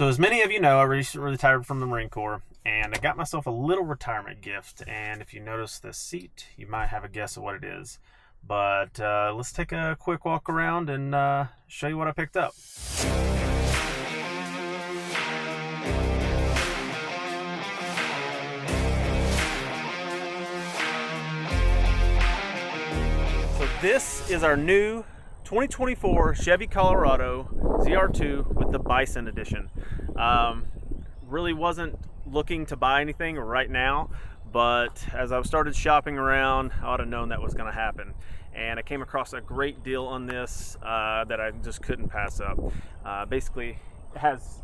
So as many of you know, I recently retired from the Marine Corps, and I got myself a little retirement gift. And if you notice this seat, you might have a guess of what it is. But let's take a quick walk around and show you what I picked up. So this is our new 2024 Chevy Colorado ZR2 with the Bison edition. Really wasn't looking to buy anything right now, but as I started shopping around, I ought to have known that was going to happen. And I came across a great deal on this that I just couldn't pass up. Basically, it has,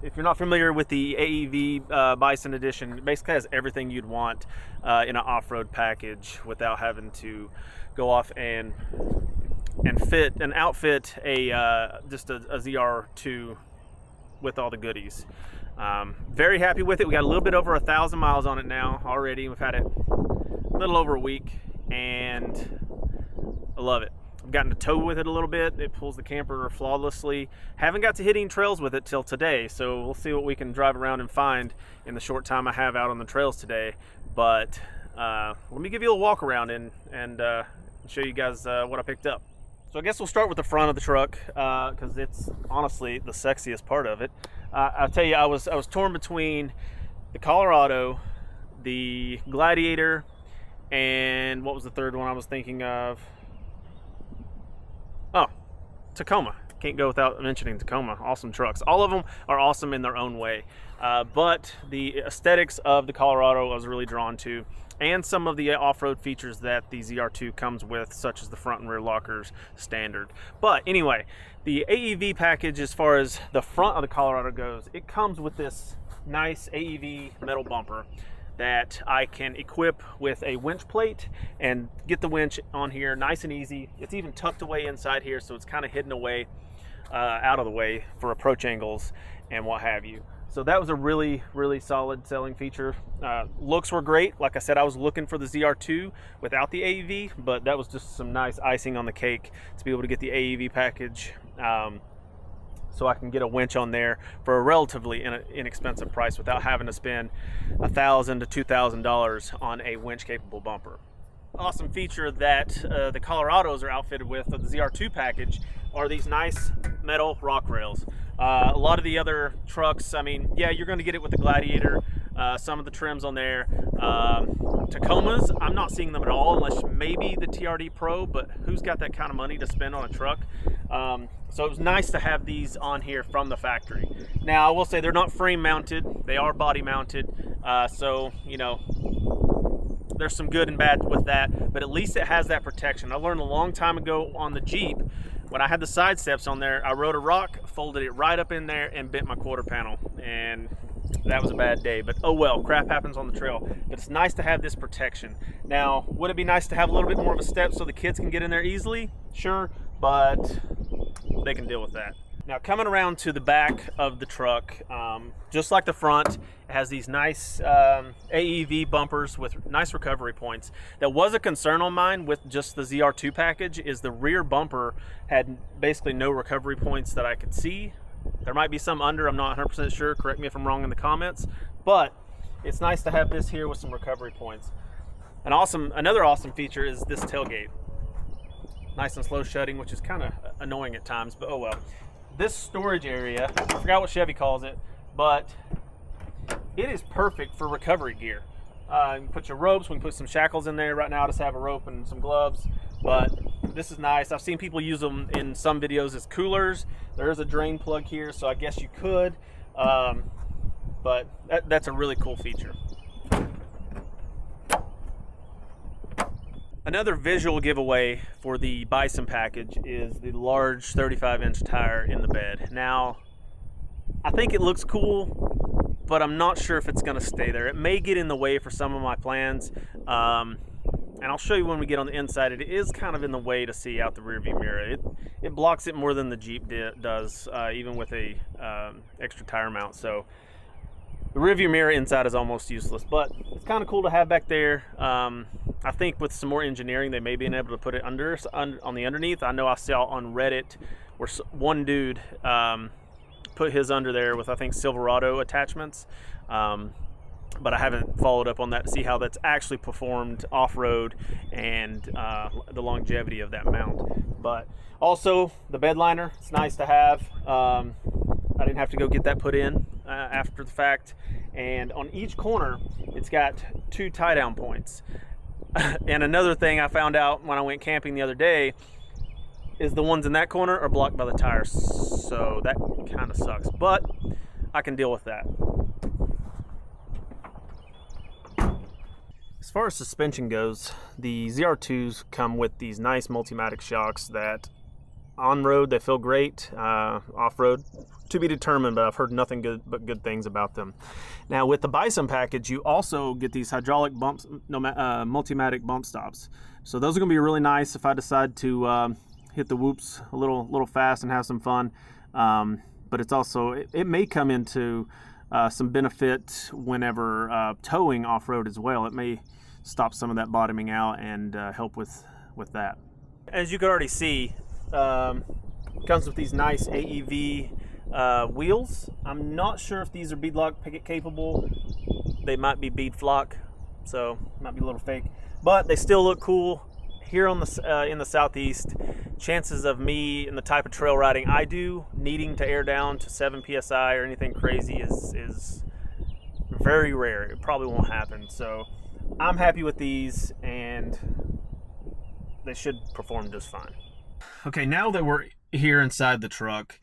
if you're not familiar with the AEV Bison edition, it basically has everything you'd want in an off-road package without having to go off and outfit just a ZR2 with all the goodies. Very happy with it. We got a little bit over 1,000 miles on it now already. We've had it a little over a week, and I love it. I've gotten to tow with it a little bit. It pulls the camper flawlessly. Haven't got to hitting trails with it till today, so we'll see what we can drive around and find in the short time I have out on the trails today. But let me give you a little walk around and show you guys what I picked up. So I guess we'll start with the front of the truck because it's honestly the sexiest part of it. I'll tell you, I was torn between the Colorado, the Gladiator, and what was the third one I was thinking of? Oh, Tacoma. Can't go without mentioning Tacoma. Awesome trucks. All of them are awesome in their own way. But the aesthetics of the Colorado I was really drawn to, and some of the off-road features that the ZR2 comes with, such as the front and rear lockers standard. But anyway, the AEV package, as far as the front of the Colorado goes, it comes with this nice AEV metal bumper that I can equip with a winch plate and get the winch on here nice and easy. It's even tucked away inside here, so it's kind of hidden away out of the way for approach angles and what have you. So that was a really, really solid selling feature. Looks were great. Like I said, I was looking for the ZR2 without the AEV, but that was just some nice icing on the cake to be able to get the AEV package so I can get a winch on there for a relatively inexpensive price without having to spend $1,000 to $2,000 on a winch capable bumper. Awesome feature that the Colorados are outfitted with the ZR2 package are these nice metal rock rails. A lot of the other trucks, I mean, yeah, you're going to get it with the Gladiator, some of the trims on there. Tacomas, I'm not seeing them at all unless maybe the TRD Pro, but who's got that kind of money to spend on a truck? So it was nice to have these on here from the factory. Now, I will say they're not frame mounted, they are body mounted, so, you know, there's some good and bad with that, but at least it has that protection. I learned a long time ago on the Jeep, when I had the side steps on there, I rode a rock, folded it right up in there, and bent my quarter panel, and that was a bad day. But oh well, crap happens on the trail. But it's nice to have this protection. Now, would it be nice to have a little bit more of a step so the kids can get in there easily? Sure, but they can deal with that. Now, coming around to the back of the truck, just like the front, it has these nice AEV bumpers with nice recovery points. That was a concern on mine with just the ZR2 package, is the rear bumper had basically no recovery points that I could see. There might be some under, I'm not 100% sure, correct me if I'm wrong in the comments, but it's nice to have this here with some recovery points. Another awesome feature is this tailgate. Nice and slow shutting, which is kind of annoying at times, but oh well. This storage area, I forgot what Chevy calls it, but it is perfect for recovery gear. You can put your ropes, we can put some shackles in there. Right now I just have a rope and some gloves, but this is nice. I've seen people use them in some videos as coolers. There is a drain plug here, so I guess you could, but that's a really cool feature. Another visual giveaway for the Bison package is the large 35-inch tire in the bed. Now, I think it looks cool, but I'm not sure if it's going to stay there. It may get in the way for some of my plans, and I'll show you when we get on the inside. It is kind of in the way to see out the rearview mirror. It blocks it more than the Jeep does, even with a extra tire mount. So the rearview mirror inside is almost useless, but it's kind of cool to have back there. I think with some more engineering, they may be able to put it on the underneath. I know I saw on Reddit where one dude put his under there with, I think, Silverado attachments. But I haven't followed up on that to see how that's actually performed off-road and the longevity of that mount. But also the bed liner, it's nice to have. I didn't have to go get that put in after the fact. And on each corner, it's got 2 tie-down points. And another thing I found out when I went camping the other day is the ones in that corner are blocked by the tires. So that kind of sucks, but I can deal with that. As far as suspension goes, the ZR2s come with these nice Multimatic shocks that on-road they feel great, off-road to be determined, but I've heard nothing but good things about them. Now with the Bison package, you also get these hydraulic bumps, Multimatic bump stops. So those are going to be really nice if I decide to hit the whoops a little fast and have some fun. But it's also, it may come into some benefit whenever towing off-road as well. It may stop some of that bottoming out and help with that. As you can already see, it comes with these nice AEV wheels. I'm not sure if these are beadlock capable. They might be bead flock, so might be a little fake, but they still look cool. Here on the in the Southeast, chances of me and the type of trail riding I do needing to air down to 7 psi or anything crazy is very rare. It probably won't happen. So I'm happy with these, and they should perform just fine. Okay, now that we're here inside the truck,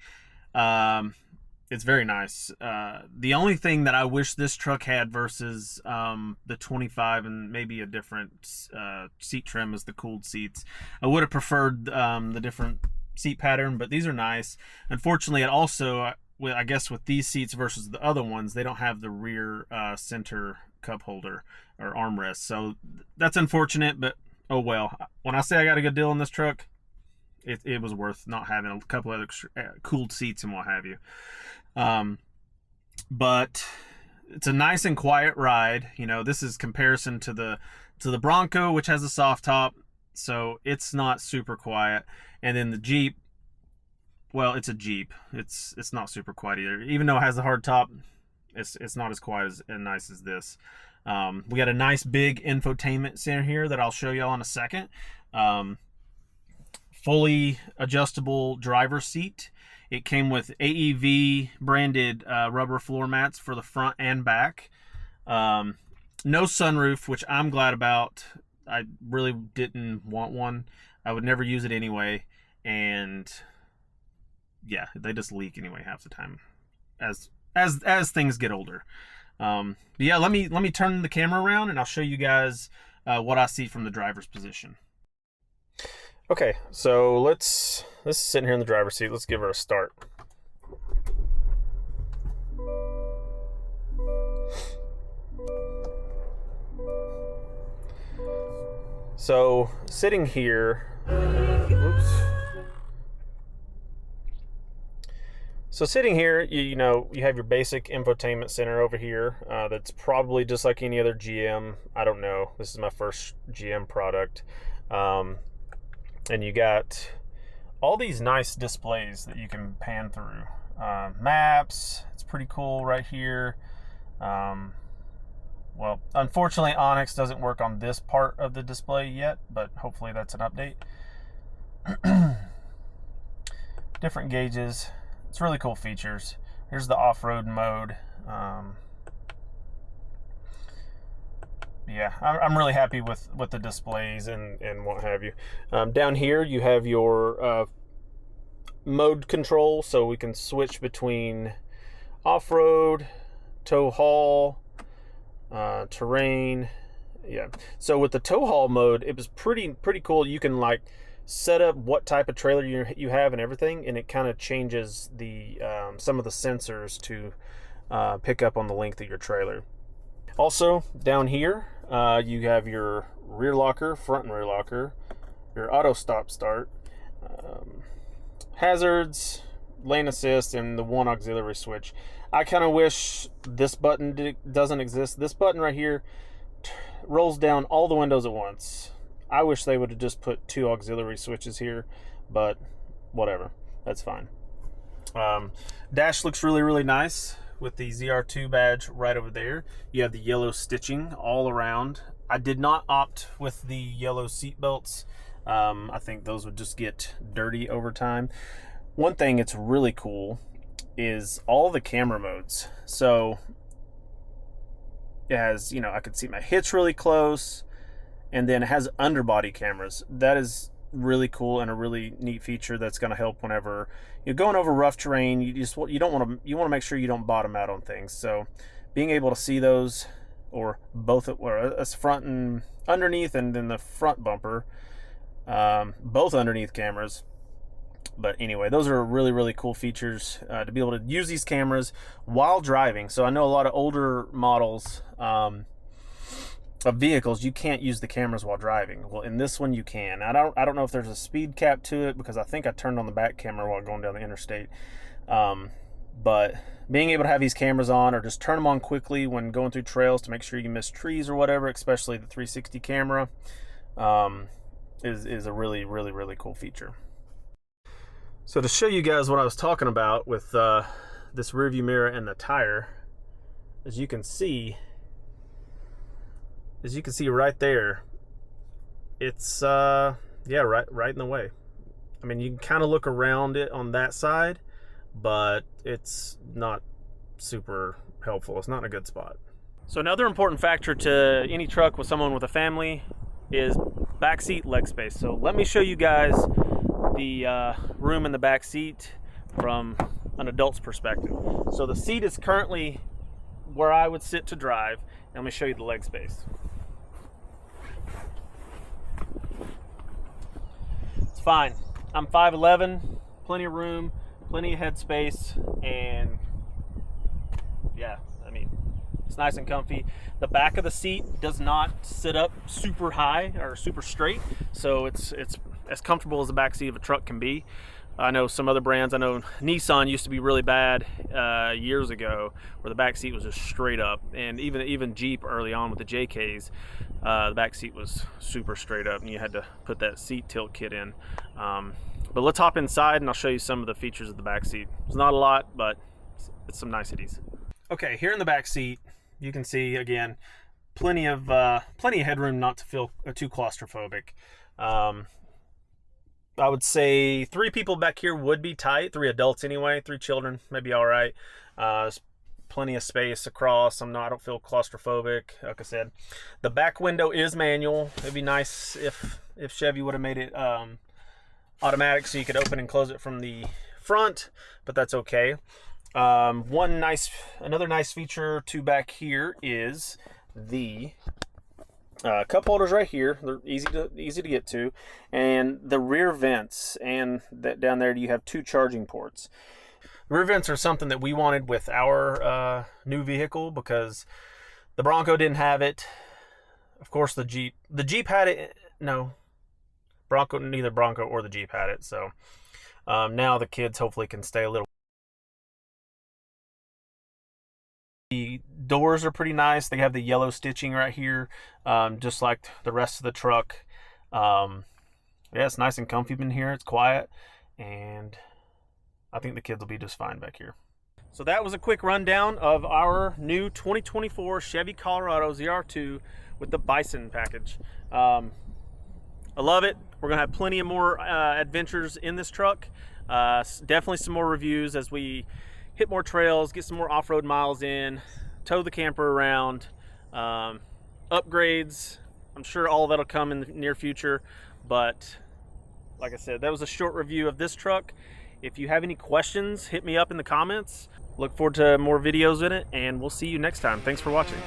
it's very nice. The only thing that I wish this truck had versus the 25 and maybe a different seat trim is the cooled seats. I would have preferred the different seat pattern, but these are nice. Unfortunately, it also, I guess with these seats versus the other ones, they don't have the rear center cup holder or armrest. So that's unfortunate, but oh well. When I say I got a good deal on this truck, it was worth not having a couple of extra, cooled seats and what have you. But it's a nice and quiet ride. You know, this is comparison to the Bronco, which has a soft top, so it's not super quiet. And then the Jeep, well, it's a Jeep. It's not super quiet either. Even though it has a hard top, it's not as quiet and nice as this. We got a nice big infotainment center here that I'll show y'all in a second. Fully adjustable driver's seat. It came with AEV branded rubber floor mats for the front and back. No sunroof, which I'm glad about. I really didn't want one. I would never use it anyway. And yeah, they just leak anyway half the time as things get older. But yeah, let me turn the camera around and I'll show you guys what I see from the driver's position. Okay, so this is sitting here in the driver's seat. Let's give her a start. So sitting here, So sitting here, you have your basic infotainment center over here. That's probably just like any other GM. I don't know. This is my first GM product. And you got all these nice displays that you can pan through. Maps, it's pretty cool right here. Well, unfortunately, Onyx doesn't work on this part of the display yet, but hopefully that's an update. Different gauges. It's really cool features. Here's the off-road mode. Yeah, I'm really happy with the displays and what have you. Down here you have your mode control, so we can switch between off-road, tow haul, terrain. Yeah, so with the tow haul mode, it was pretty cool. You can like set up what type of trailer you have and everything, and it kind of changes the some of the sensors to pick up on the length of your trailer. Also down here, you have your rear locker, front and rear locker, your auto stop start, hazards, lane assist, and the one auxiliary switch. I kind of wish this button doesn't exist. This button right here rolls down all the windows at once. I wish they would have just put 2 auxiliary switches here, but whatever, that's fine. Dash looks really, really nice with the ZR2 badge right over there. You have the yellow stitching all around. I did not opt with the yellow seat belts. I think those would just get dirty over time. One thing that's really cool is all the camera modes. So it has, you know, I could see my hitch really close, and then it has underbody cameras. That is really cool and a really neat feature that's going to help whenever you're going over rough terrain. You want to make sure you don't bottom out on things. So being able to see those, or both, or a front and underneath, and then the front bumper, both underneath cameras. But anyway, those are really, really cool features to be able to use these cameras while driving. So I know a lot of older models of vehicles, you can't use the cameras while driving. Well, in this one you can. I don't know if there's a speed cap to it, because I think I turned on the back camera while going down the interstate. But being able to have these cameras on, or just turn them on quickly when going through trails to make sure you miss trees or whatever, especially the 360 camera, is a really, really, really cool feature. So to show you guys what I was talking about with this rear view mirror and the tire, as you can see right there, it's yeah, right in the way. I mean, you can kind of look around it on that side, but it's not super helpful. It's not in a good spot. So another important factor to any truck with someone with a family is backseat leg space. So let me show you guys the room in the back seat from an adult's perspective. So the seat is currently where I would sit to drive. And let me show you the leg space. It's fine. I'm 5'11", plenty of room, plenty of head space, and yeah, I mean, it's nice and comfy. The back of the seat does not sit up super high or super straight, so it's as comfortable as the back seat of a truck can be. I know some other brands, I know Nissan used to be really bad years ago, where the back seat was just straight up, and even Jeep early on with the JKs, the back seat was super straight up, and you had to put that seat tilt kit in. But let's hop inside and I'll show you some of the features of the back seat. It's not a lot, but it's some niceties. Okay, here in the back seat, you can see again plenty of headroom, not to feel too claustrophobic. I would say 3 people back here would be tight. 3 adults anyway. 3 children maybe all right. There's plenty of space across. I don't feel claustrophobic. Like I said, the back window is manual. It'd be nice if Chevy would have made it automatic, so you could open and close it from the front, but that's okay. Another nice feature to back here is the cup holders right here. They're easy to get to, and the rear vents, and that down there you have 2 charging ports. Rear vents are something that we wanted with our new vehicle, because the Bronco didn't have it. Of course, the Jeep had it. No, neither Bronco or the Jeep had it. So now the kids hopefully can stay a little. The doors are pretty nice. They have the yellow stitching right here, just like the rest of the truck. Yeah, it's nice and comfy in here. It's quiet, and I think the kids will be just fine back here. So that was a quick rundown of our new 2024 Chevy Colorado ZR2 with the Bison package. I love it. We're gonna have plenty of more adventures in this truck. Definitely some more reviews as we hit more trails, get some more off-road miles in, tow the camper around, upgrades. I'm sure all of that'll come in the near future, but like I said, that was a short review of this truck. If you have any questions, hit me up in the comments. Look forward to more videos in it, and we'll see you next time. Thanks for watching.